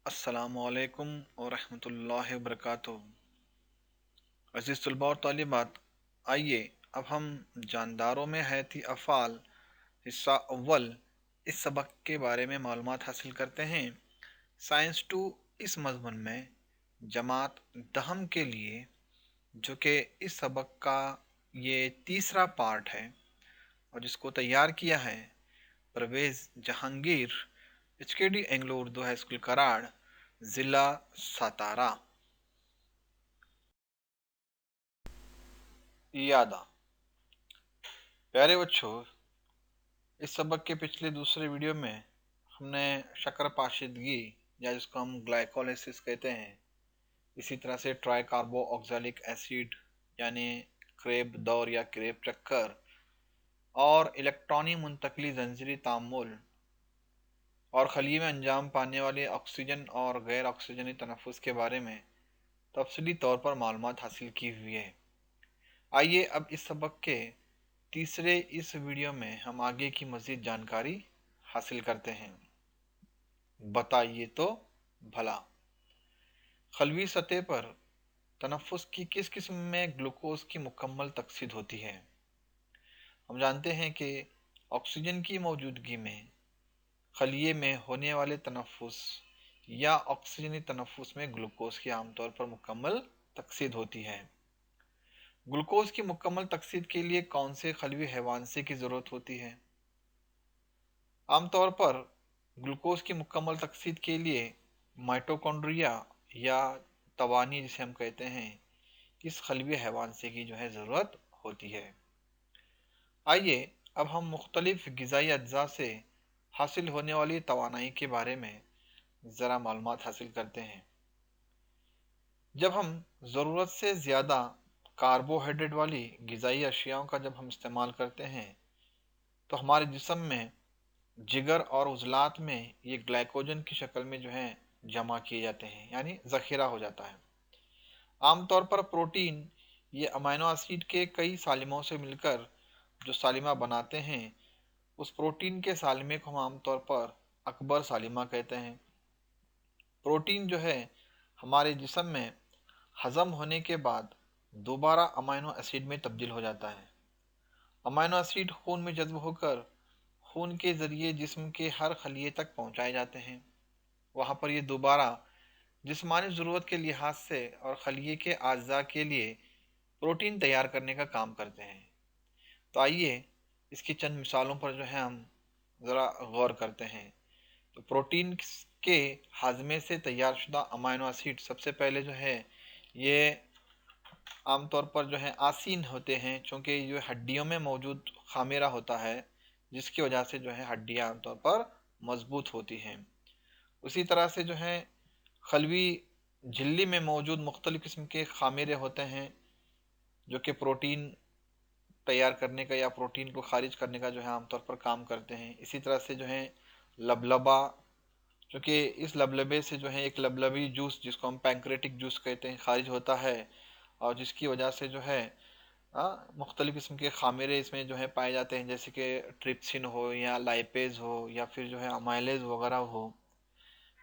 अस्सलामु अलैकुम वरहमतुल्लाहि वबरकातुहू। अज़ीज़ तलबा और तालिबात, आइए अब हम जानदारों में हयाती अफ़ाल हिस्सा अव्वल इस सबक के बारे में मालूमात हासिल करते हैं। साइंस 2 इस मज़मून में जमात दहम के लिए, जो कि इस सबक का ये तीसरा पार्ट है और जिसको तैयार किया है Parvez Jahangir, HKD Anglo Urdu high school Karad, ज़िला सातारा। यादा प्यारे बच्चों, इस सबक के पिछले दूसरे वीडियो में हमने शक्कर पाशीदगी या जिसको हम ग्लाइकोलाइसिस कहते हैं, इसी तरह से ट्राई कार्बो ऑक्जेलिक एसिड यानी क्रेब दौर या क्रेब चक्कर और इलेक्ट्रॉनी मुंतकली जंजीरी तामुल और खली में अंजाम पाने वाले ऑक्सीजन और गैर ऑक्सीजनी तनफ़ुस के बारे में तफसीली तौर पर मालूमात हासिल की हुई है। आइए अब इस सबक के तीसरे इस वीडियो में हम आगे की मज़ीद जानकारी हासिल करते हैं। बताइए तो भला, खलवी सतह पर तनफ़ुस की किस किस्म में ग्लूकोज की मुकम्मल तकसीद होती है? हम जानते हैं कि ऑक्सीजन की मौजूदगी में खलिए में होने वाले तनफ़ुस या ऑक्सीजनी तनफ़ुस में ग्लूकोज की आमतौर पर मुकम्मल तकसीद होती है। ग्लूकोज की मुकम्मल तकसीद के लिए कौन से खलवी हैवानसे की ज़रूरत होती है? आमतौर पर ग्लूकोज की मुकम्मल तकसीद के लिए माइटोकॉन्ड्रिया या तवानी जिसे हम कहते हैं, इस खलवी हैवानसे की ज़रूरत होती है। आइए अब हम मुख्तलिफ ग़िज़ाई अज्जा से हासिल होने वाली तवानाई के बारे में ज़रा मालूमात हासिल करते हैं। जब हम ज़रूरत से ज़्यादा कार्बोहाइड्रेट वाली ग़िज़ाई अशियाओं का जब हम इस्तेमाल करते हैं तो हमारे जिस्म में जिगर और उज़लात में ये ग्लाइकोजन की शक्ल में जमा किए जाते हैं, यानी ज़ख़ीरा हो जाता है। आमतौर पर प्रोटीन ये अमीनो एसिड के कई सालिमों से मिलकर जो सालिमा बनाते हैं, उस प्रोटीन के सालिमे को हम आमतौर पर अकबर सालिमा कहते हैं। प्रोटीन हमारे जिस्म में हज़म होने के बाद दोबारा अमीनो एसिड में तब्दील हो जाता है। अमीनो एसिड खून में जज्ब होकर खून के ज़रिए जिस्म के हर खलिए तक पहुँचाए जाते हैं। वहाँ पर ये दोबारा जिस्मानी ज़रूरत के लिहाज से और खलिए के अज़्ज़ा के लिए प्रोटीन तैयार करने का काम करते हैं। तो आइए इसकी चंद मिसालों पर हम ज़रा गौर करते हैं। तो प्रोटीन के हाजमे से तैयार शुदा अमीनो एसिड सबसे पहले ये आमतौर पर आसीन होते हैं, चूँकि जो हड्डियों में मौजूद खामेरा होता है, जिसकी वजह से हड्डियाँ आमतौर पर मजबूत होती हैं। उसी तरह से खलवी झिल्ली में मौजूद मुख्तलिफ़ किस्म के खामेरे होते हैं, जो कि प्रोटीन तैयार करने का या प्रोटीन को खारिज करने का आमतौर पर काम करते हैं। इसी तरह से लबलबा, क्योंकि इस लबलबे से एक लबलबी जूस जिसको हम पैंक्रेटिक जूस कहते हैं खारिज होता है, और जिसकी वजह से मुख्तलिफ़ किस्म के खामेरे इसमें पाए जाते हैं, जैसे कि ट्रिप्सिन हो या लाइपेज हो या फिर अमाइलेज वगैरह हो।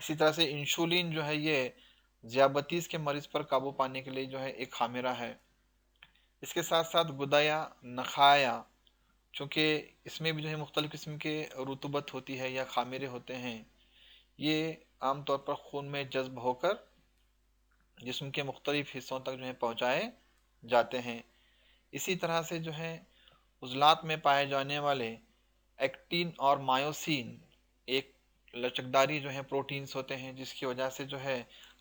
इसी तरह से इंसुलिन ये ज़ियाबतीस के मरीज़ पर काबू पाने के लिए एक खामेरा है। इसके साथ साथ गुदाया नखाया, चूँकि इसमें भी मुख्तलिफ़ किस्म के रुतूबत होती है या खामेरे होते हैं, ये आमतौर पर खून में जज्ब होकर जिस्म के मुख्तलिफ़ हिस्सों तक पहुँचाए जाते हैं। इसी तरह से उज़लात में पाए जाने वाले एक्टिन और मायोसिन एक लचकदारी प्रोटीन्स होते हैं, जिसकी वजह से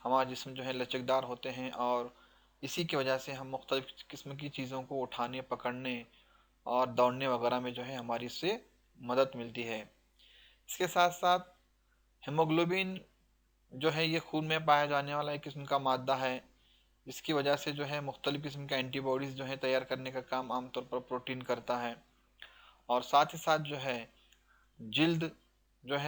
हमारा जिस्म लचकदार होते हैं, और इसी की वजह से हम मुख्तलिफ़ किस्म की चीज़ों को उठाने, पकड़ने और दौड़ने वगैरह में हमारी इससे मदद मिलती है। इसके साथ साथ हीमोग्लोबिन ये खून में पाया जाने वाला एक किस्म का मादा है, जिसकी वजह से मुख्तलिफ़ किस्म के एंटीबॉडीज़ तैयार करने का काम आमतौर पर प्रोटीन करता है। और साथ ही साथ जिल्द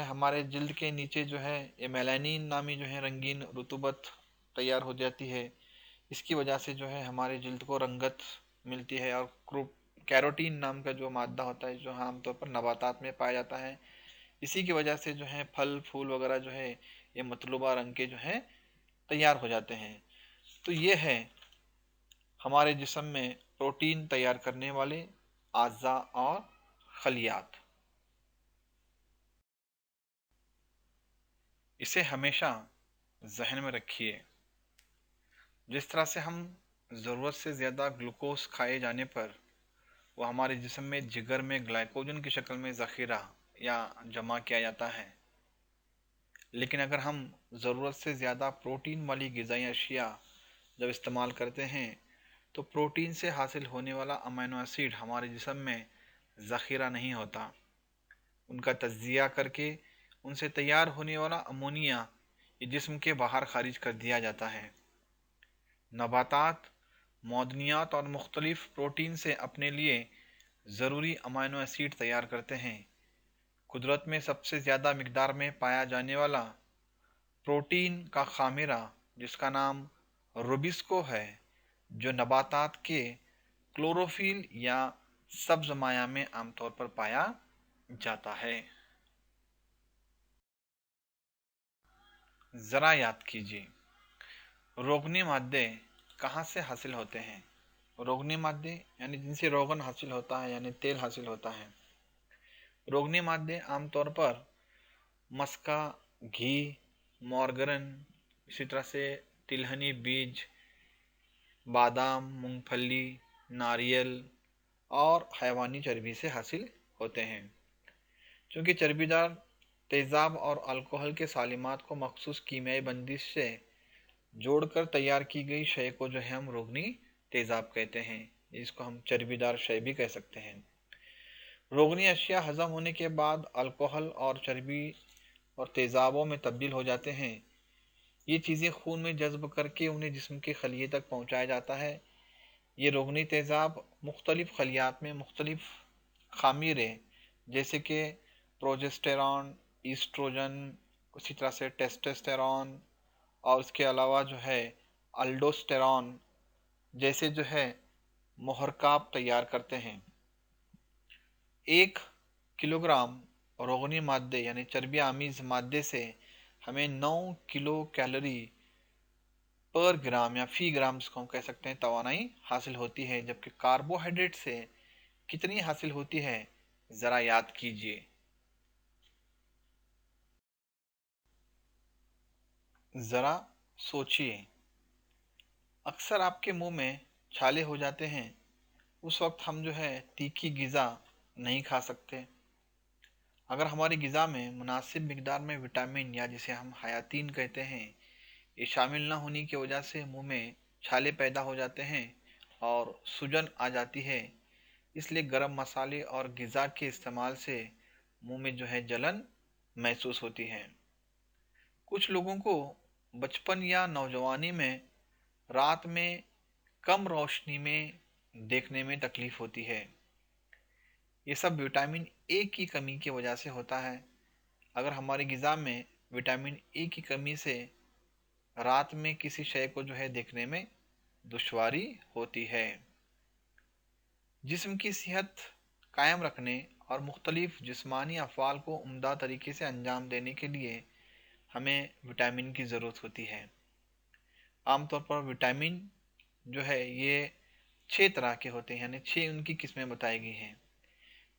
हमारे जिल्द के नीचे ये मेलानिन नामी रंगीन रुतूबत तैयार हो जाती है। इसकी वजह से हमारे जिल्द को रंगत मिलती है। और कैरोटीन नाम का जो मादा होता है, जो आमतौर पर नबातात में पाया जाता है, اسی کی وجہ سے جو ہے پھل پھول وغیرہ جو ہے یہ مطلوبہ رنگ کے جو ہے تیار ہو جاتے ہیں۔ تو یہ ہے ہمارے جسم میں پروٹین تیار کرنے والے اعضاء اور خلیات۔ اسے ہمیشہ ذہن میں رکھیے، جس طرح سے ہم ضرورت سے زیادہ گلوکوز کھائے جانے پر وہ ہمارے جسم میں جگر میں گلائکوجن کی شکل میں ذخیرہ یا جمع کیا جاتا ہے، لیکن اگر ہم ضرورت سے زیادہ پروٹین والی غذائی اشیاء جب استعمال کرتے ہیں تو پروٹین سے حاصل ہونے والا امینو ایسڈ ہمارے جسم میں ذخیرہ نہیں ہوتا، ان کا تجزیہ کر کے ان سے تیار ہونے والا امونیا یہ جسم کے باہر خارج کر دیا جاتا ہے۔ نباتات معدنیات اور مختلف پروٹین سے اپنے لیے ضروری امینو ایسڈ تیار کرتے ہیں۔ قدرت میں سب سے زیادہ مقدار میں پایا جانے والا پروٹین کا خامیرہ جس کا نام روبسکو ہے، جو نباتات کے کلوروفل یا سبز مائع میں عام طور پر پایا جاتا ہے۔ ذرا یاد کیجیے، روغنی مادے کہاں سے حاصل ہوتے ہیں؟ روغنی مادے یعنی جن سے روغن حاصل ہوتا ہے یعنی تیل حاصل ہوتا ہے۔ روغنی مادے عام طور پر مسکا، گھی، مارگرن، اسی طرح سے تلہنی بیج، بادام، مونگ پھلی، ناریل اور حیوانی چربی سے حاصل ہوتے ہیں۔ چونکہ چربی دار تیزاب اور الکحل کے سالمات کو مخصوص کیمیائی بندش سے جوڑ کر تیار کی گئی شے کو جو ہے ہم روغنی تیزاب کہتے ہیں، جس کو ہم چربی دار شے بھی کہہ سکتے ہیں۔ روغنی اشیاء ہضم ہونے کے بعد الکحل اور چربی اور تیزابوں میں تبدیل ہو جاتے ہیں۔ یہ چیزیں خون میں جذب کر کے انہیں جسم کے خلیے تک پہنچایا جاتا ہے۔ یہ روغنی تیزاب مختلف خلیات میں مختلف خمیرے جیسے کہ پروجسٹیرون، ایسٹروجن، اسی طرح سے ٹیسٹوسٹیرون اور اس کے علاوہ جو ہے الڈوسٹیرون جیسے جو ہے محرکات تیار کرتے ہیں۔ 1 کلو گرام روغنی مادے یعنی چربی آمیز مادے سے ہمیں 9 کلو کیلوری پر گرام یا فی گرام جس کو ہم کہہ سکتے ہیں توانائی حاصل ہوتی ہے، جبکہ کاربوہائیڈریٹ سے کتنی حاصل ہوتی ہے ذرا یاد کیجئے۔ ذرا سوچئے، اکثر آپ کے منہ میں چھالے ہو جاتے ہیں، اس وقت ہم جو ہے تیکھی غذا نہیں کھا سکتے۔ اگر ہماری غذا میں مناسب مقدار میں وٹامن یا جسے ہم حیاتین کہتے ہیں یہ شامل نہ ہونے کی وجہ سے منہ میں چھالے پیدا ہو جاتے ہیں اور سوجن آ جاتی ہے۔ اس لیے گرم مسالے اور غذا کے استعمال سے منہ میں جو ہے جلن محسوس ہوتی ہے۔ کچھ لوگوں کو بچپن یا نوجوانی میں رات میں کم روشنی میں دیکھنے میں تکلیف ہوتی ہے۔ یہ سب وٹامن اے کی کمی کی وجہ سے ہوتا ہے۔ اگر ہماری غذا میں وٹامن اے کی کمی سے رات میں کسی شے کو جو ہے دیکھنے میں دشواری ہوتی ہے۔ جسم کی صحت قائم رکھنے اور مختلف جسمانی افعال کو عمدہ طریقے سے انجام دینے کے لیے ہمیں وٹامن کی ضرورت ہوتی ہے۔ عام طور پر وٹامن جو ہے یہ 6 طرح کے ہوتے ہیں، یعنی 6 ان کی قسمیں بتائی گئی ہیں۔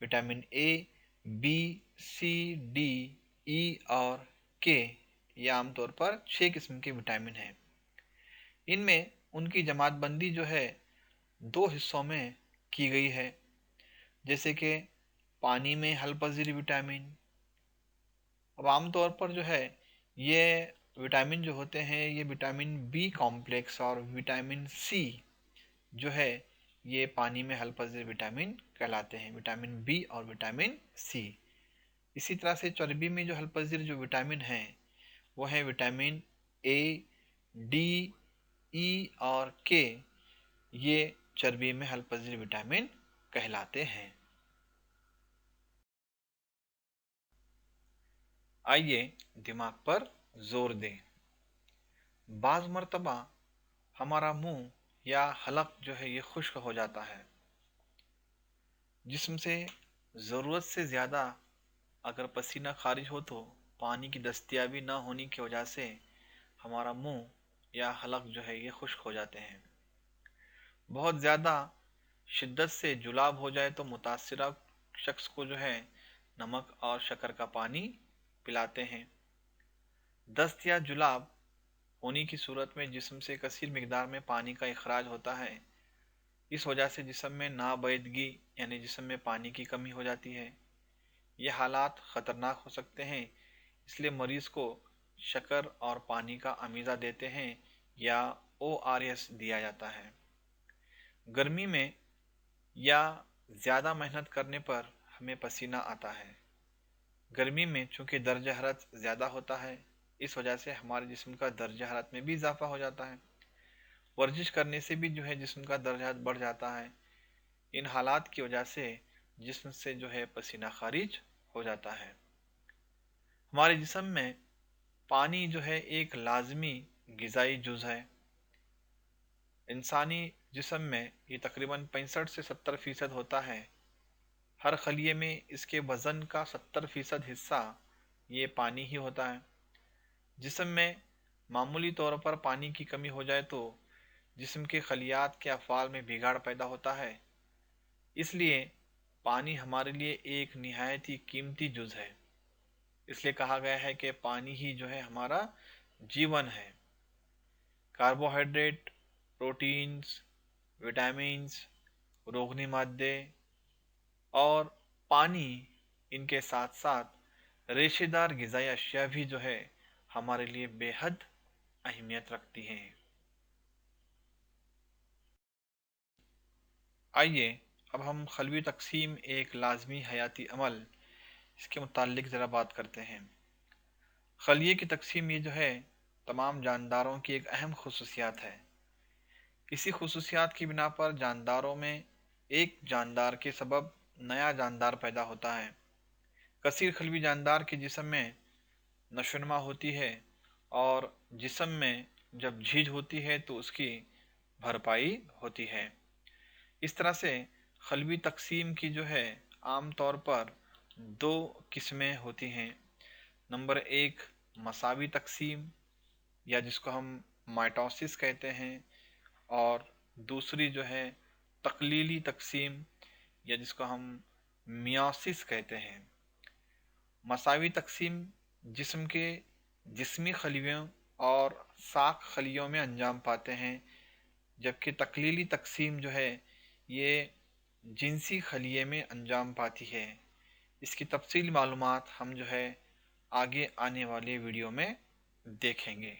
Vitamin A, B, C, D, E اور کے، یہ عام طور پر 6 قسم کے وٹامن ہیں۔ ان میں ان کی جماعت بندی جو ہے 2 حصوں میں کی گئی ہے، جیسے کہ پانی میں حل پذیر وٹامن۔ اب عام طور پر جو ہے یہ وٹامن جو ہوتے ہیں یہ وٹامن بی کمپلیکس اور وٹامن سی جو ہے یہ پانی میں حل پذیر وٹامن کہلاتے ہیں، وٹامن بی اور وٹامن سی۔ اسی طرح سے چربی میں جو حل پذیر جو وٹامن ہیں وہ ہیں وٹامن اے، ڈی، ای اور کے، یہ چربی میں حل پذیر وٹامن کہلاتے ہیں۔ آئیے دماغ پر زور دیں۔ بعض مرتبہ ہمارا منہ یا حلق جو ہے یہ خشک ہو جاتا ہے، جسم سے ضرورت سے زیادہ अगर पसीना खारिज हो तो पानी की दस्तयाबी ना होने की वजह से हमारा मुंह या हलक जो है ये खुश्क हो जाते हैं। बहुत ज़्यादा शिद्दत से जुलाब हो जाए तो मुतासिरा शख्स को जो है नमक और शक्कर का पानी पिलाते हैं। दस्त या जुलाब होने की सूरत में जिस्म से कसीर मिकदार में पानी का इखराज होता है। इस वजह से जिस्म में नाबाइदगी यानी जिस्म में पानी की कमी हो जाती है। ये हालात ख़तरनाक हो सकते हैं, इसलिए मरीज़ को शक्कर और पानी का अमीज़ा देते हैं या ORS दिया जाता है। गर्मी में या ज़्यादा मेहनत करने पर हमें पसीना आता है। गर्मी में चूंकि दर्ज हरारत ज़्यादा होता है, इस वजह से हमारे जिस्म का दर्ज हरारत में भी इजाफा हो जाता है। वर्जिश करने से भी जो है जिस्म का दर्ज हरारत बढ़ जाता है। इन हालात की वजह से जिस्म से जो है पसीना खारिज हो जाता है। हमारे जिस्म में पानी जो है एक लाजमी ग़िज़ाई जुज़ है। इंसानी जिस्म में ये तकरीबन 65 से 70% होता है। हर खलिए में इसके वज़न का 70% हिस्सा ये पानी ही होता है। जिस्म में मामूली तौर पर पानी की कमी हो जाए तो जिस्म के खलियात के अफ़आल में बिगाड़ पैदा होता है। इसलिए पानी हमारे लिए एक निहायत ही कीमती जुज़ है। इसलिए कहा गया है कि पानी ही जो है हमारा जीवन है। कार्बोहाइड्रेट, प्रोटीन्स, विटामिन्स, रोगनी मादे और पानी, इनके साथ साथ रेशेदार ग़िज़ाई अशिया भी जो है हमारे लिए बेहद अहमियत रखती हैं। आइए अब हम खलवी तकसीम एक लाजमी हयाती अमल, इसके मुताल्लिक ज़रा बात करते हैं। खलिए की तकसीम ये जो है तमाम जानदारों की एक अहम खुसूसियात है। किसी खुसूसियात की बिना पर जानदारों में एक जानदार के सबब नया जानदार पैदा होता है। कसीर खलवी जानदार के जिस्म में नशोनुमा होती है और जिस्म में जब झीझ होती है तो उसकी भरपाई होती है। इस तरह से खलवी तकसीम की जो है आम तौर पर दो किस्में होती हैं। नंबर एक मसावी तकसीम या जिसको हम माइटोसिस कहते हैं, और दूसरी जो है तकलीली तकसीम या जिसको हम मियोसिस कहते हैं। मसावी तकसीम जिस्म के जिस्मी खलियों और साख खलियों में अंजाम पाते हैं, जबकि तकलीली तकसीम जो है ये जिनसी खलिये में अंजाम पाती है। इसकी तफसीली मालूमात हम जो है आगे आने वाले वीडियो में देखेंगे।